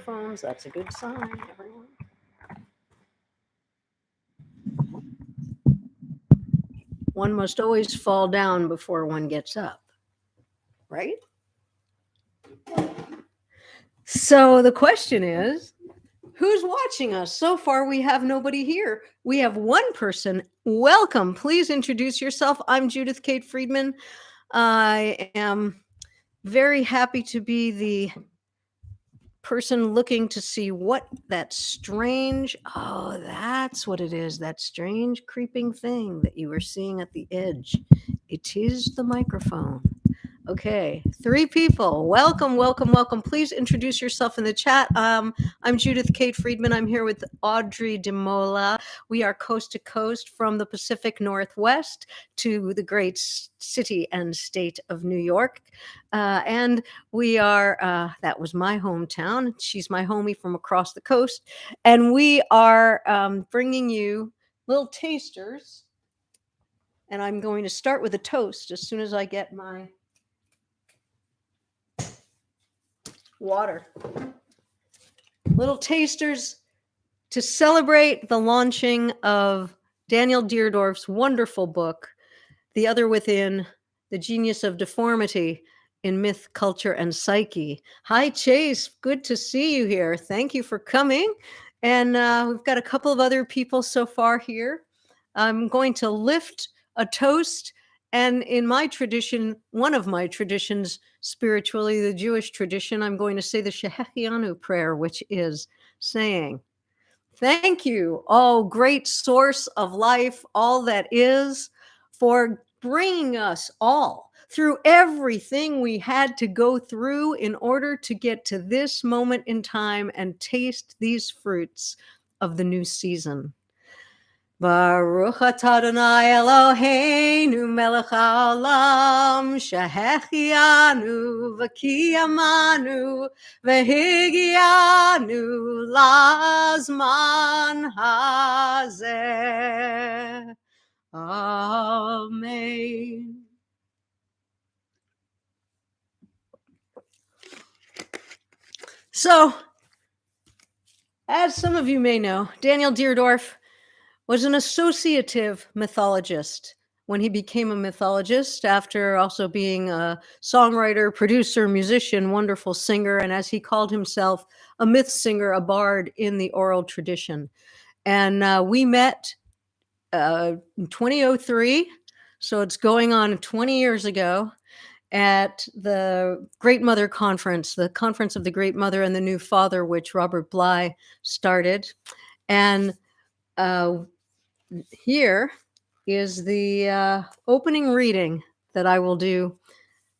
microphones. That's a good sign, everyone. One must always fall down before one gets up, right? So the question is, who's watching us? So far, we have nobody here. We have one person. Welcome. Please introduce yourself. I'm Judith Kate Friedman. I am very happy to be the person looking to see what that strange, oh, that's what it is, that strange creeping thing that you were seeing at the edge. It is the microphone. Okay, 3 people. Welcome, welcome, welcome. Please introduce yourself in the chat. I'm Judith Kate Friedman. I'm here with Audrey DeMola. We are coast to coast from the Pacific Northwest to the great city and state of New York. And we are, that was my hometown. She's my homie from across the coast. And we are bringing you little tasters. And I'm going to start with a toast as soon as I get my water. Little tasters to celebrate the launching of Daniel Deardorff's wonderful book, The Other Within, The Genius of Deformity in Myth, Culture, and Psyche. Hi, Chase. Good to see you here. Thank you for coming. And we've got a couple of other people so far here. I'm going to lift a toast. And in my tradition, one of my traditions, spiritually, the Jewish tradition, I'm going to say the Shehechianu prayer, which is saying, thank you, oh great source of life, all that is, for bringing us all through everything we had to go through in order to get to this moment in time and taste these fruits of the new season. Baruch atah Adonai Eloheinu melech haolam shehechianu v'kiyamanu v'higianu lazman hazeh. Amen. So, as some of you may know, Daniel Deardorff was an associative mythologist. When he became a mythologist, after also being a songwriter, producer, musician, wonderful singer, and as he called himself, a myth singer, a bard in the oral tradition. And we met in 2003, so it's going on 20 years ago, at the Great Mother Conference, the Conference of the Great Mother and the New Father, which Robert Bly started. And here is the opening reading that I will do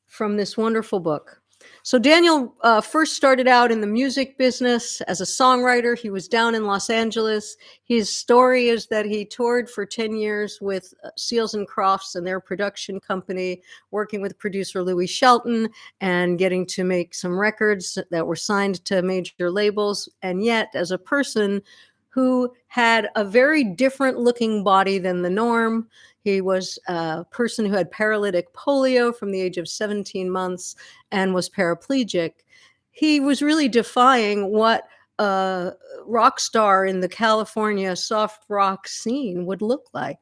from this wonderful book. So Daniel first started out in the music business as a songwriter. He was down in Los Angeles. His story is that he toured for 10 years with Seals and Crofts and their production company, working with producer Louis Shelton and getting to make some records that were signed to major labels. And yet, as a person who had a very different looking body than the norm. He was a person who had paralytic polio from the age of 17 months and was paraplegic. He was really defying what a rock star in the California soft rock scene would look like.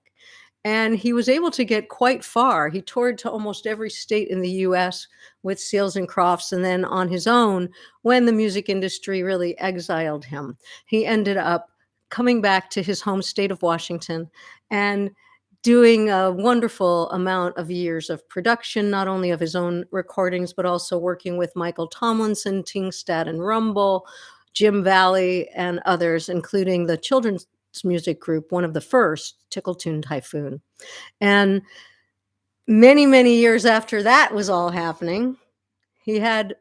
And he was able to get quite far. He toured to almost every state in the US with Seals and Crofts and then on his own when the music industry really exiled him. He ended up coming back to his home state of Washington and doing a wonderful amount of years of production, not only of his own recordings, but also working with Michael Tomlinson, Tingstad and Rumble, Jim Valley, and others, including the children's music group, one of the first, Tickle Tune Typhoon. And many, many years after that was all happening, he had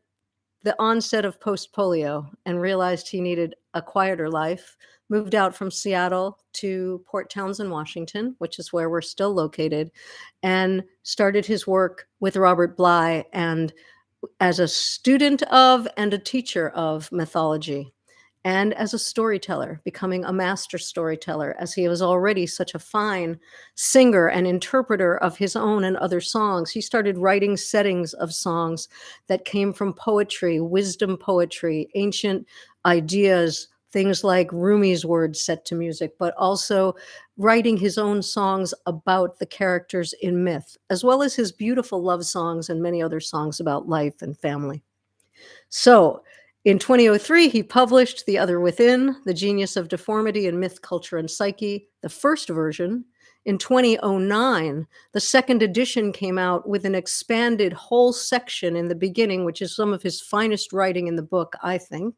the onset of post-polio and realized he needed a quieter life, moved out from Seattle to Port Townsend, Washington, which is where we're still located, and started his work with Robert Bly and as a student of and a teacher of mythology. and as a storyteller, becoming a master storyteller, as he was already such a fine singer and interpreter of his own and other songs. He started writing settings of songs that came from poetry, wisdom poetry, ancient ideas, things like Rumi's words set to music, but also writing his own songs about the characters in myth, as well as his beautiful love songs and many other songs about life and family. So in 2003, he published The Other Within, The Genius of Deformity in Myth, Culture, and Psyche, the first version. In 2009, the second edition came out with an expanded whole section in the beginning, which is some of his finest writing in the book, I think.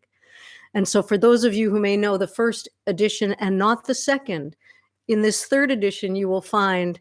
And so for those of you who may know the first edition and not the second, in this third edition, you will find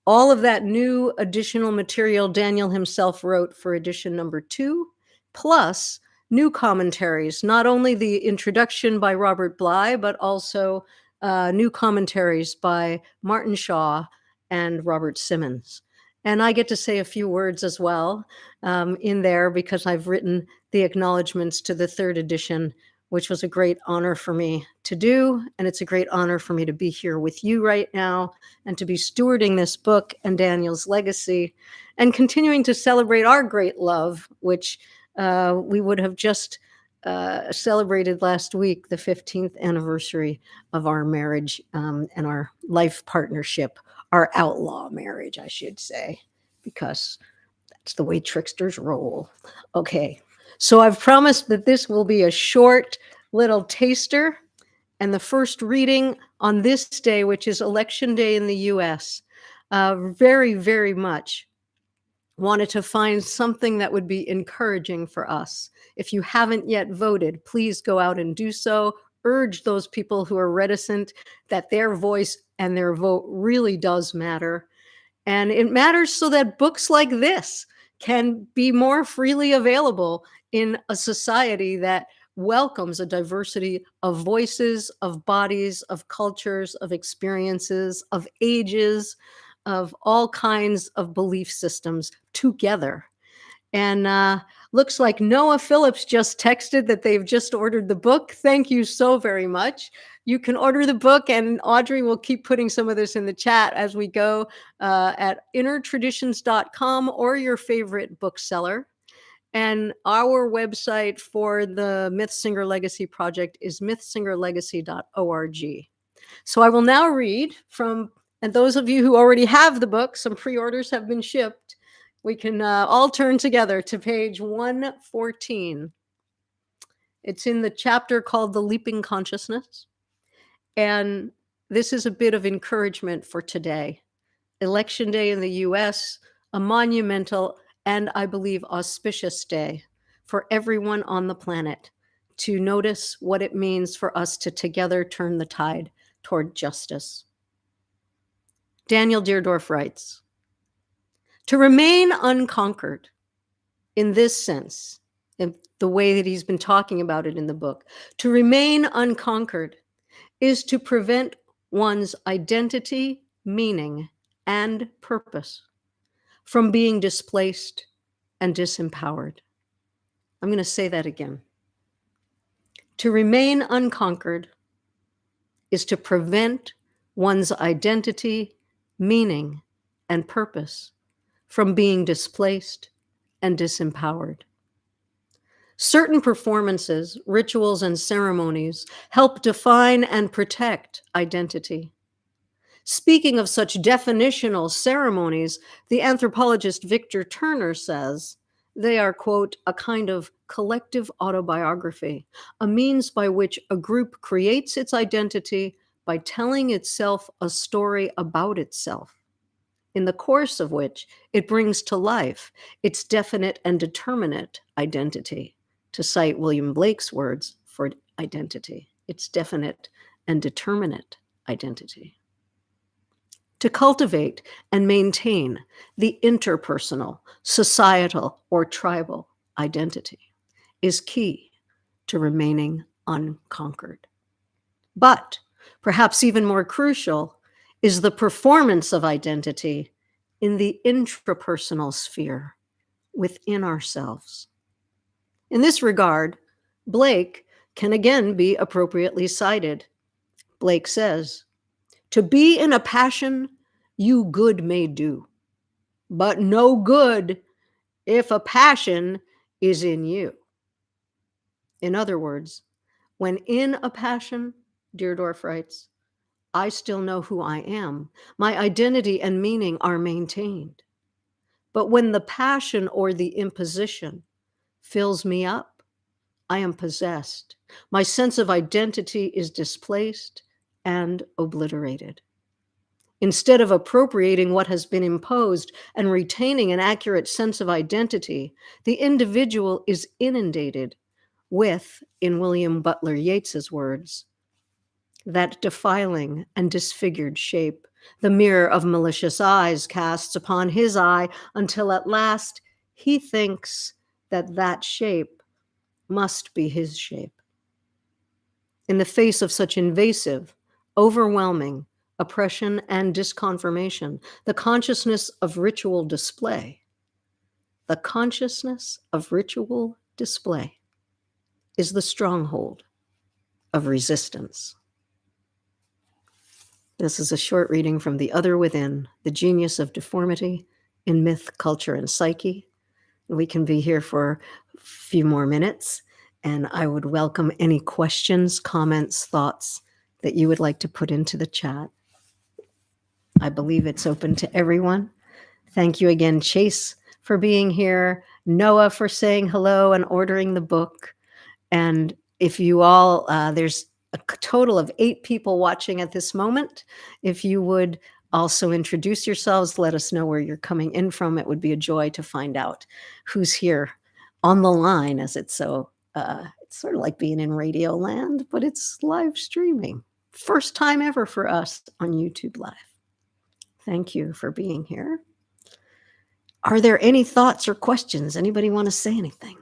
all of that new additional material Daniel himself wrote for edition number 2, plus new commentaries, not only the introduction by Robert Bly, but also new commentaries by Martin Shaw and Robert Simmons. And I get to say a few words as well in there because I've written the acknowledgments to the third edition, which was a great honor for me to do. And it's a great honor for me to be here with you right now and to be stewarding this book and Daniel's legacy and continuing to celebrate our great love, which we would have just celebrated last week, the 15th anniversary of our marriage and our life partnership, our outlaw marriage, I should say, because that's the way tricksters roll. Okay, so I've promised that this will be a short little taster, and the first reading on this day, which is Election Day in the US, very, very much wanted to find something that would be encouraging for us. If you haven't yet voted, please go out and do so. Urge those people who are reticent that their voice and their vote really does matter. And it matters so that books like this can be more freely available in a society that welcomes a diversity of voices, of bodies, of cultures, of experiences, of ages, of all kinds of belief systems together. And looks like Noah Phillips just texted that they've just ordered the book. Thank you so very much. You can order the book, and Audrey will keep putting some of this in the chat as we go at innertraditions.com or your favorite bookseller. And our website for the Myth Singer Legacy Project is mythsingerlegacy.org. So I will now read from, and those of you who already have the book, some pre-orders have been shipped. We can all turn together to page 114. It's in the chapter called The Leaping Consciousness. And this is a bit of encouragement for today. Election Day in the US, a monumental and I believe auspicious day for everyone on the planet to notice what it means for us to together turn the tide toward justice. Daniel Deardorff writes, "To remain unconquered in this sense, in the way that he's been talking about it in the book, to remain unconquered is to prevent one's identity, meaning, and purpose from being displaced and disempowered." I'm going to say that again. To remain unconquered is to prevent one's identity, meaning, and purpose from being displaced and disempowered. Certain performances, rituals, and ceremonies help define and protect identity. Speaking of such definitional ceremonies, the anthropologist Victor Turner says they are, quote, "a kind of collective autobiography, a means by which a group creates its identity by telling itself a story about itself, in the course of which it brings to life its definite and determinate identity." To cite William Blake's words for identity, its definite and determinate identity. To cultivate and maintain the interpersonal, societal, or tribal identity is key to remaining unconquered. But perhaps even more crucial is the performance of identity in the intrapersonal sphere within ourselves. In this regard, Blake can again be appropriately cited. Blake says, "To be in a passion, you good may do, but no good if a passion is in you." In other words, when in a passion, Deardorff writes, I still know who I am. My identity and meaning are maintained. But when the passion or the imposition fills me up, I am possessed. My sense of identity is displaced and obliterated. Instead of appropriating what has been imposed and retaining an accurate sense of identity, the individual is inundated with, in William Butler Yeats's words, that defiling and disfigured shape the mirror of malicious eyes casts upon his eye until at last he thinks that that shape must be his shape. In the face of such invasive, overwhelming oppression and disconfirmation, the consciousness of ritual display, is the stronghold of resistance. This is a short reading from The Other Within, The Genius of Deformity in Myth, Culture, and Psyche. We can be here for a few more minutes, and I would welcome any questions, comments, thoughts that you would like to put into the chat. I believe it's open to everyone. Thank you again, Chase, for being here, Noah for saying hello and ordering the book. And if you all, there's a total of 8 people watching at this moment. If you would also introduce yourselves, let us know where you're coming in from. It would be a joy to find out who's here on the line, as it's so, it's sort of like being in Radio Land, but it's live streaming. First time ever for us on YouTube Live. Thank you for being here. Are there any thoughts or questions? Anybody want to say anything?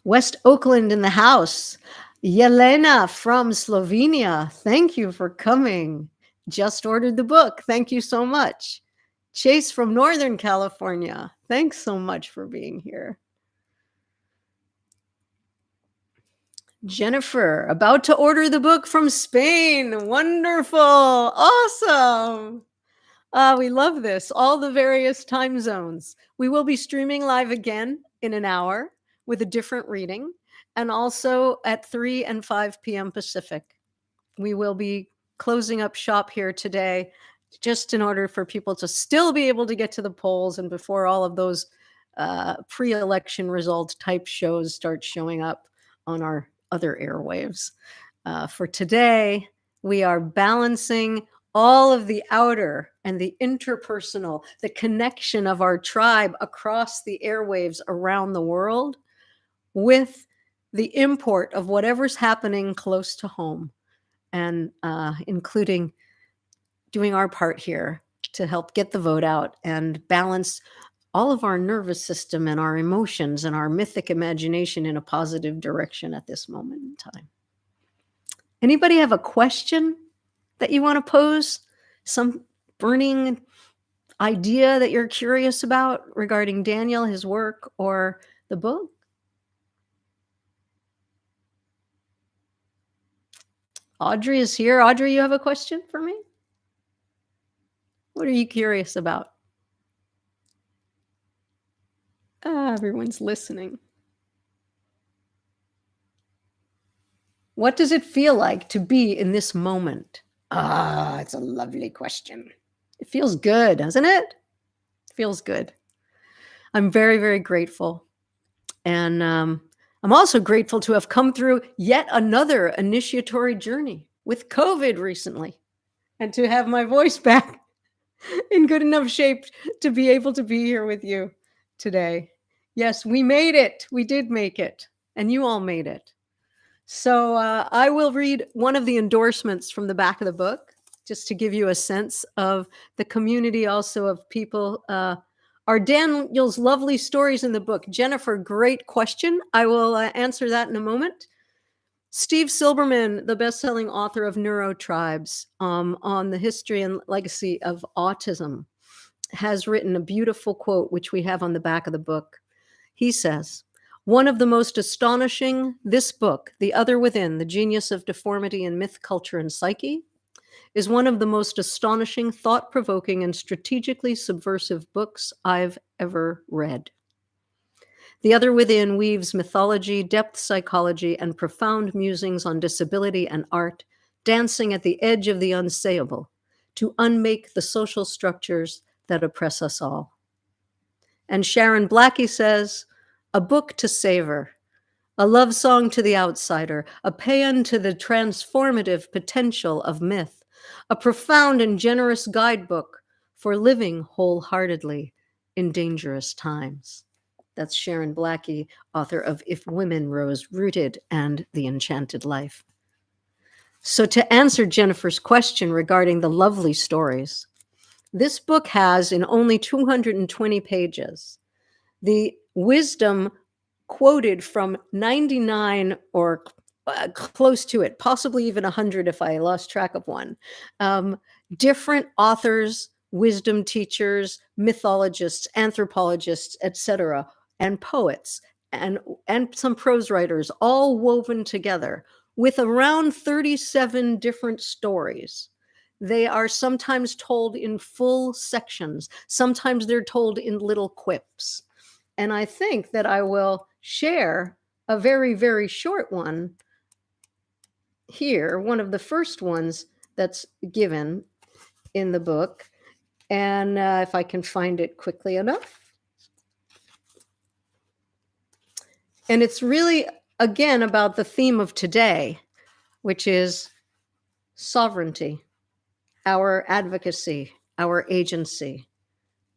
West Oakland in the house. Yelena from Slovenia. Thank you for coming. Just ordered the book. Thank you so much. Chase from Northern California. Thanks so much for being here. Jennifer, about to order the book from Spain. Wonderful. Awesome. We love this. All the various time zones. We will be streaming live again in an hour with a different reading, and also at 3 and 5 p.m. Pacific. We will be closing up shop here today, just in order for people to still be able to get to the polls and before all of those pre-election result type shows start showing up on our other airwaves. For today, we are balancing all of the outer and the interpersonal, the connection of our tribe across the airwaves around the world with the import of whatever's happening close to home, and including doing our part here to help get the vote out and balance all of our nervous system and our emotions and our mythic imagination in a positive direction at this moment in time. Anybody have a question that you want to pose? Some burning idea that you're curious about regarding Daniel, his work, or the book? Audrey is here. Audrey, you have a question for me? What are you curious about? Everyone's listening. What does it feel like to be in this moment? It's a lovely question. It feels good, doesn't it? It feels good. I'm very, very grateful. And I'm also grateful to have come through yet another initiatory journey with COVID recently, and to have my voice back in good enough shape to be able to be here with you today. Yes, we made it. We did make it. And you all made it. So I will read one of the endorsements from the back of the book, just to give you a sense of the community also of people. Are Daniel's lovely stories in the book? Jennifer, great question. I will answer that in a moment. Steve Silberman, the best-selling author of Neurotribes, on the history and legacy of autism, has written a beautiful quote, which we have on the back of the book. He says, One of the most astonishing, this book, The Other Within, The Genius of Deformity in Myth, Culture, and Psyche, is one of the most astonishing, thought-provoking, and strategically subversive books I've ever read. The Other Within weaves mythology, depth psychology, and profound musings on disability and art, dancing at the edge of the unsayable to unmake the social structures that oppress us all. And Sharon Blackie says, a book to savor, a love song to the outsider, a paean to the transformative potential of myth, a profound and generous guidebook for living wholeheartedly in dangerous times. That's Sharon Blackie, author of If Women Rose Rooted and The Enchanted Life. So to answer Jennifer's question regarding the lovely stories, this book has, in only 220 pages, the wisdom quoted from 99 or close to it, possibly even 100 if I lost track of one, different authors, wisdom teachers, mythologists, anthropologists, etc., and poets, and some prose writers, all woven together with around 37 different stories. They are sometimes told in full sections. Sometimes they're told in little quips. And I think that I will share a very, very short one here, one of the first ones that's given in the book. And if I can find it quickly enough. And it's really, again, about the theme of today, which is sovereignty, our advocacy, our agency,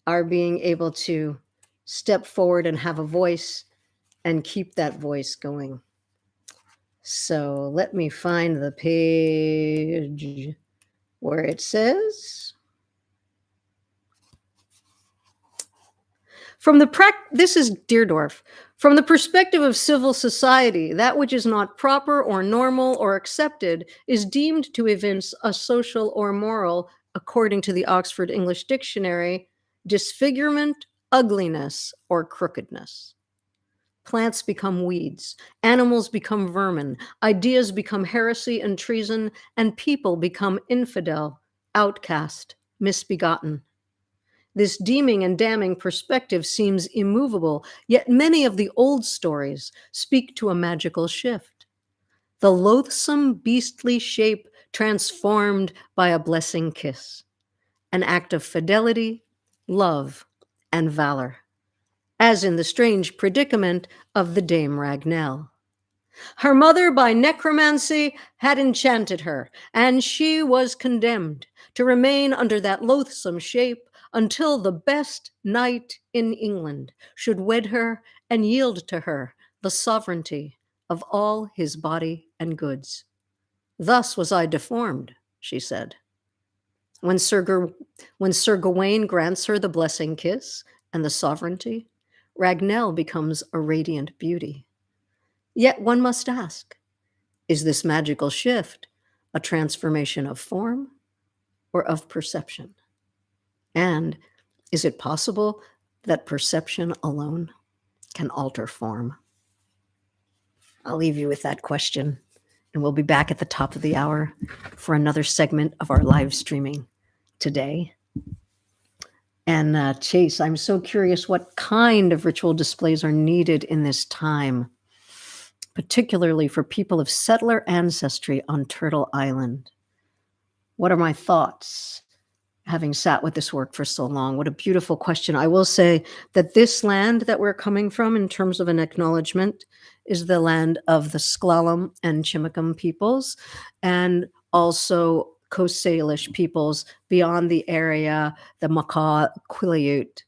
our being able to step forward and have a voice and keep that voice going. So let me find the page where it says, this is Deardorff. From the perspective of civil society, that which is not proper or normal or accepted is deemed to evince a social or moral, according to the Oxford English Dictionary, disfigurement, ugliness, or crookedness. Plants become weeds, animals become vermin, ideas become heresy and treason, and people become infidel, outcast, misbegotten. This deeming and damning perspective seems immovable, yet many of the old stories speak to a magical shift. The loathsome, beastly shape transformed by a blessing kiss, an act of fidelity, love, and valor, as in the strange predicament of the Dame Ragnell. Her mother, by necromancy, had enchanted her, and she was condemned to remain under that loathsome shape until the best knight in England should wed her and yield to her the sovereignty of all his body and goods. Thus was I deformed, she said. When Sir Gawain grants her the blessing kiss and the sovereignty, Ragnell becomes a radiant beauty. Yet one must ask, is this magical shift a transformation of form or of perception? And is it possible that perception alone can alter form? I'll leave you with that question, and we'll be back at the top of the hour for another segment of our live streaming today. And Chase, I'm so curious what kind of ritual displays are needed in this time, particularly for people of settler ancestry on Turtle Island. What are my thoughts, having sat with this work for so long? What a beautiful question. I will say that this land that we're coming from, in terms of an acknowledgement, is the land of the Sklallam and Chimicum peoples, and also Coast Salish peoples beyond the area, the Makah, Quileute,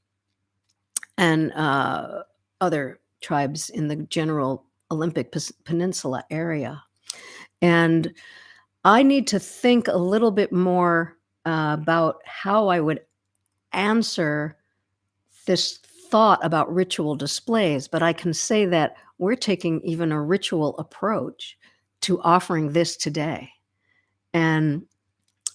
and other tribes in the general Olympic Peninsula area. And I need to think a little bit more about how I would answer this thought about ritual displays, but I can say that we're taking even a ritual approach to offering this today. And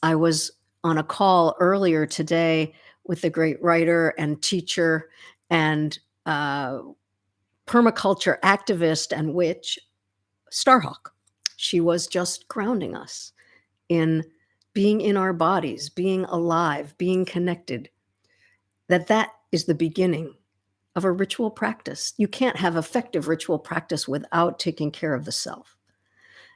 I was on a call earlier today with a great writer and teacher and permaculture activist and witch, Starhawk. She was just grounding us in being in our bodies, being alive, being connected, that is the beginning of a ritual practice. You can't have effective ritual practice without taking care of the self.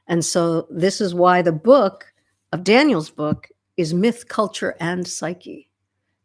And so this is why the book of Daniel's book is Myth, Culture, and Psyche.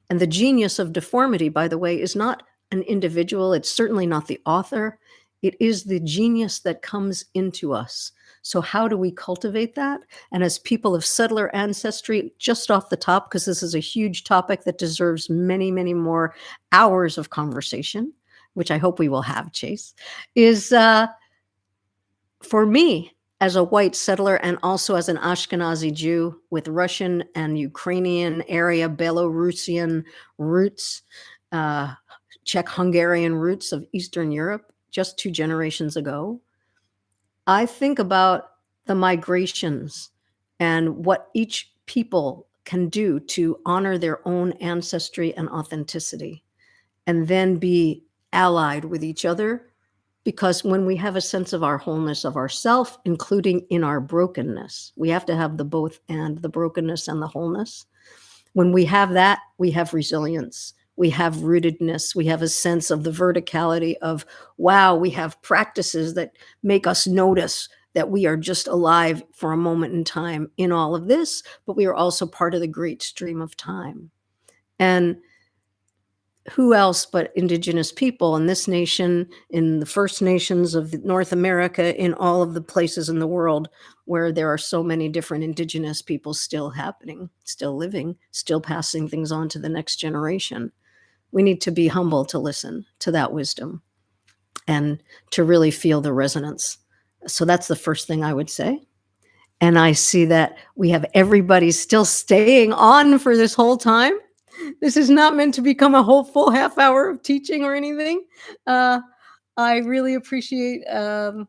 And the genius of deformity, by the way, is not an individual. It's certainly not the author. It is the genius that comes into us. So how do we cultivate that? And as people of settler ancestry, just off the top, because this is a huge topic that deserves many, many more hours of conversation, which I hope we will have, Chase, is for me, as a white settler and also as an Ashkenazi Jew with Russian and Ukrainian area, Belarusian roots, Czech-Hungarian roots of Eastern Europe, just 2 generations ago, I think about the migrations and what each people can do to honor their own ancestry and authenticity, and then be allied with each other. Because when we have a sense of our wholeness of ourself, including in our brokenness, we have to have the both and, the brokenness and the wholeness. When we have that, we have resilience, we have rootedness, we have a sense of the verticality of, wow, we have practices that make us notice that we are just alive for a moment in time in all of this, but we are also part of the great stream of time. And who else but Indigenous people in this nation, in the First Nations of North America, in all of the places in the world where there are so many different Indigenous people still happening, still living, still passing things on to the next generation. We need to be humble to listen to that wisdom and to really feel the resonance. So that's the first thing I would say. And I see that we have everybody still staying on for this whole time. This is not meant to become a whole full half hour of teaching or anything. I really appreciate, the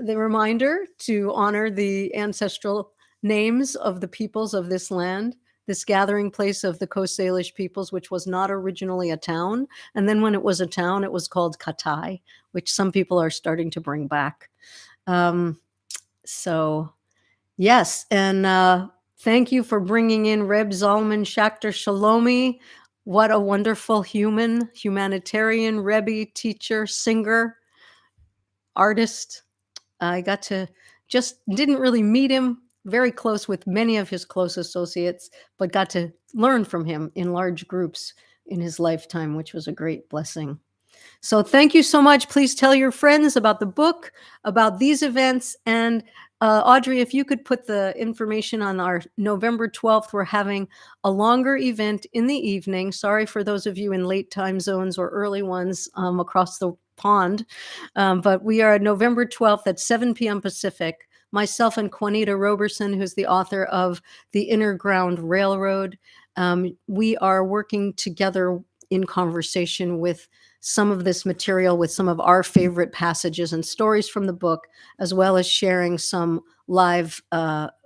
reminder to honor the ancestral names of the peoples of this land, this gathering place of the Coast Salish peoples, which was not originally a town. And then when it was a town, it was called Katai, which some people are starting to bring back. So yes, and thank you for bringing in Reb Zalman Schachter Shalomi. What a wonderful humanitarian, Rebbe, teacher, singer, artist. I got to didn't really meet him, very close with many of his close associates, but got to learn from him in large groups in his lifetime, which was a great blessing. So thank you so much. Please tell your friends about the book, about these events. And Audrey, if you could put the information on our November 12th, we're having a longer event in the evening. Sorry for those of you in late time zones or early ones across the pond. But we are November 12th at 7 p.m. Pacific. Myself and Juanita Roberson, who's the author of The Inner Ground Railroad, we are working together in conversation with some of this material, with some of our favorite passages and stories from the book, as well as sharing some live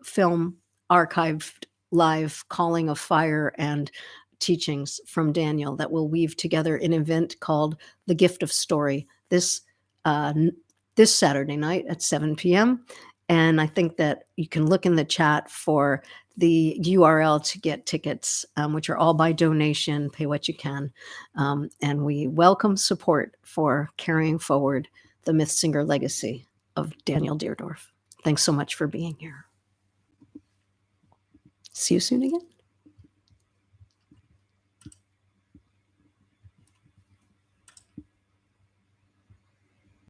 film, archived live Calling of Fire and teachings from Daniel that will weave together an event called The Gift of Story this Saturday night at 7 p.m. And I think that you can look in the chat for the URL to get tickets, which are all by donation, pay what you can. And we welcome support for carrying forward the Myth Singer legacy of Daniel Deardorff. Thanks so much for being here. See you soon again.